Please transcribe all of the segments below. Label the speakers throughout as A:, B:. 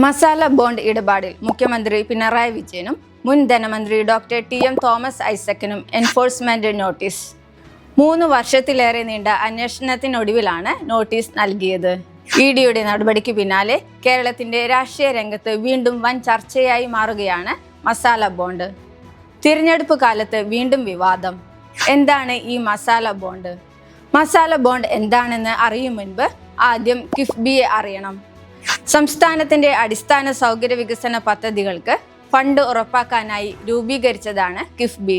A: Masala bond ഇടപാടിൽ മുഖ്യമന്ത്രി പിണറായി വിജയനും മുൻ ധനമന്ത്രി ഡോക്ടർ ടി.എം. തോമസ് ഐസക്കിനും എൻഫോഴ്സ്മെന്റ് നോട്ടീസ്. 3 വർഷത്തിലേറെ നീണ്ട അന്വേഷണത്തിനൊടുവിലാണ് നോട്ടീസ് നൽകിയത്. ഇഡിയുടെ നടപടിക്ക് പിന്നാലെ കേരളത്തിന്റെ രാഷ്ട്രീയ രംഗത്ത് വീണ്ടും വൻ ചർച്ചയായി മാറുകയാണ് മസാല ബോണ്ട്. തിരഞ്ഞെടുപ്പ് കാലത്ത് വീണ്ടും വിവാദം. എന്താണ് ഈ മസാല ബോണ്ട്? മസാല ബോണ്ട് എന്താണെന്ന് അറിയും മുൻപ് ആദ്യം കിഫ്ബിയെ അറിയണം. സംസ്ഥാനത്തിന്റെ അടിസ്ഥാന സൗകര്യ വികസന പദ്ധതികൾക്ക് ഫണ്ട് ഉറപ്പാക്കാനായി രൂപീകരിച്ചതാണ് കിഫ്ബി.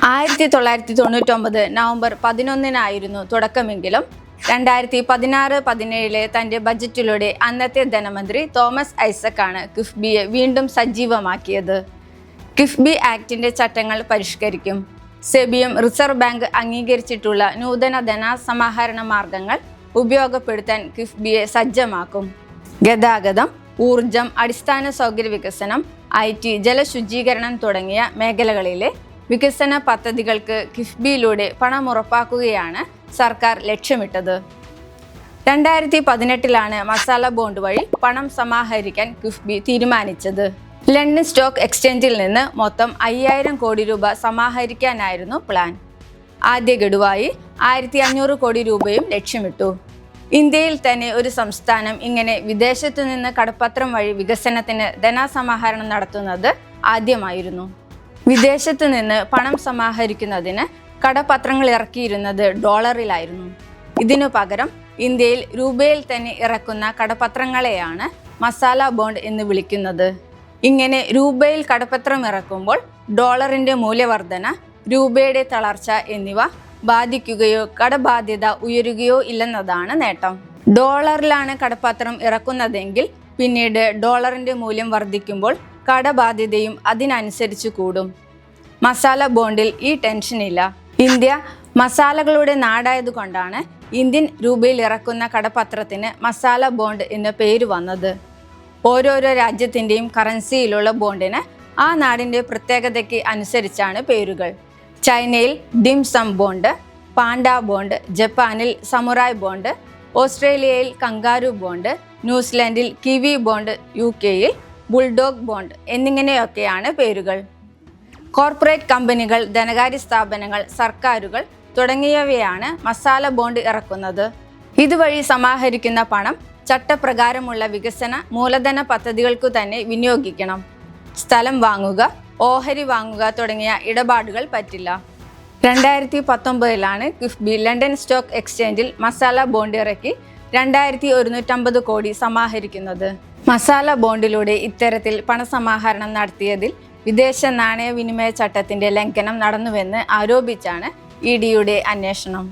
A: 1999 നവംബർ 11 തുടക്കമെങ്കിലും 2016-17 തന്റെ ബജറ്റിലൂടെ അന്നത്തെ ധനമന്ത്രി തോമസ് ഐസക്കാണ് കിഫ്ബിയെ വീണ്ടും സജീവമാക്കിയത്. കിഫ്ബി ആക്ടിന്റെ ചട്ടങ്ങൾ പരിഷ്കരിക്കും. സെബിയും റിസർവ് ബാങ്ക് അംഗീകരിച്ചിട്ടുള്ള നൂതന ധനസമാഹരണ മാർഗങ്ങൾ ഉപയോഗപ്പെടുത്താൻ കിഫ്ബിയെ സജ്ജമാക്കും. ഗതാഗതം, ഊർജം, അടിസ്ഥാന സൗകര്യ വികസനം, IT, ജലശുചീകരണം തുടങ്ങിയ മേഖലകളിലെ വികസന പദ്ധതികൾക്ക് കിഫ്ബിയിലൂടെ പണം ഉറപ്പാക്കുകയാണ് സർക്കാർ ലക്ഷ്യമിട്ടത്. 2018 മസാല ബോണ്ട് വഴി പണം സമാഹരിക്കാൻ കിഫ്ബി തീരുമാനിച്ചത്. ലണ്ടൻ സ്റ്റോക്ക് എക്സ്ചേഞ്ചിൽ നിന്ന് മൊത്തം 5000 കോടി രൂപ സമാഹരിക്കാനായിരുന്നു പ്ലാൻ. ആദ്യ ഗഡുവായി 1500 കോടി രൂപയും ലക്ഷ്യമിട്ടു. ഇന്ത്യയിൽ തന്നെ ഒരു സംസ്ഥാനം ഇങ്ങനെ വിദേശത്തു നിന്ന് കടപ്പത്രം വഴി വികസനത്തിന് ധനസമാഹരണം നടത്തുന്നത് ആദ്യമായിരുന്നു. വിദേശത്തു നിന്ന് പണം സമാഹരിക്കുന്നതിന് കടപ്പത്രങ്ങൾ ഇറക്കിയിരുന്നത് ഡോളറിലായിരുന്നു. ഇതിനു പകരം ഇന്ത്യയിൽ രൂപയിൽ തന്നെ ഇറക്കുന്ന കടപ്പത്രങ്ങളെയാണ് മസാല ബോണ്ട് എന്ന് വിളിക്കുന്നത്. ഇങ്ങനെ രൂപയിൽ കടപ്പത്രം ഇറക്കുമ്പോൾ ഡോളറിന്റെ മൂല്യവർധന, രൂപയുടെ തളർച്ച എന്നിവ ബാധിക്കുകയോ കടബാധ്യത ഉയരുകയോ ഇല്ലെന്നതാണ് നേട്ടം. ഡോളറിലാണ് കടപ്പത്രം ഇറക്കുന്നതെങ്കിൽ പിന്നീട് ഡോളറിന്റെ മൂല്യം വർദ്ധിക്കുമ്പോൾ കടബാധ്യതയും അതിനനുസരിച്ച് കൂടും. മസാല ബോണ്ടിൽ ഈ ടെൻഷനില്ല. ഇന്ത്യ മസാലകളുടെ നാടായതുകൊണ്ടാണ് ഇന്ത്യൻ രൂപയിൽ ഇറക്കുന്ന കടപ്പത്രത്തിന് മസാല ബോണ്ട് എന്ന പേര് വന്നത്. ഓരോരോ രാജ്യത്തിൻ്റെയും കറൻസിയിലുള്ള ബോണ്ടിന് ആ നാടിൻ്റെ പ്രത്യേകതയ്ക്ക് അനുസരിച്ചാണ് പേരുകൾ. ചൈനയിൽ ഡിംസം ബോണ്ട്, പാണ്ട ബോണ്ട്, ജപ്പാനിൽ സമുറായ് ബോണ്ട്, ഓസ്ട്രേലിയയിൽ കങ്കാരു ബോണ്ട്, ന്യൂസിലാൻഡിൽ കിവി ബോണ്ട്, UK-യിൽ ബുൾഡോഗ് ബോണ്ട് എന്നിങ്ങനെയൊക്കെയാണ് പേരുകൾ. കോർപ്പറേറ്റ് കമ്പനികൾ, ധനകാര്യ സ്ഥാപനങ്ങൾ, സർക്കാരുകൾ തുടങ്ങിയവയാണ് മസാല ബോണ്ട് ഇറക്കുന്നത്. ഇതുവഴി സമാഹരിക്കുന്ന പണം ചട്ടപ്രകാരമുള്ള വികസന മൂലധന പദ്ധതികൾക്കു തന്നെ വിനിയോഗിക്കണം. സ്ഥലം വാങ്ങുക, ഓഹരി വാങ്ങുക തുടങ്ങിയ ഇടപാടുകൾ പറ്റില്ല. 2019 കിഫ്ബി ലണ്ടൻ സ്റ്റോക്ക് എക്സ്ചേഞ്ചിൽ മസാല ബോണ്ട് ഇറക്കി 2150 കോടി സമാഹരിക്കുന്നത്. മസാല ബോണ്ടിലൂടെ ഇത്തരത്തിൽ പണസമാഹരണം നടത്തിയതിൽ വിദേശ നാണയ വിനിമയ ചട്ടത്തിന്റെ ലംഘനം നടന്നുവെന്ന് ആരോപിച്ചാണ് ഇഡിയുടെ അന്വേഷണം.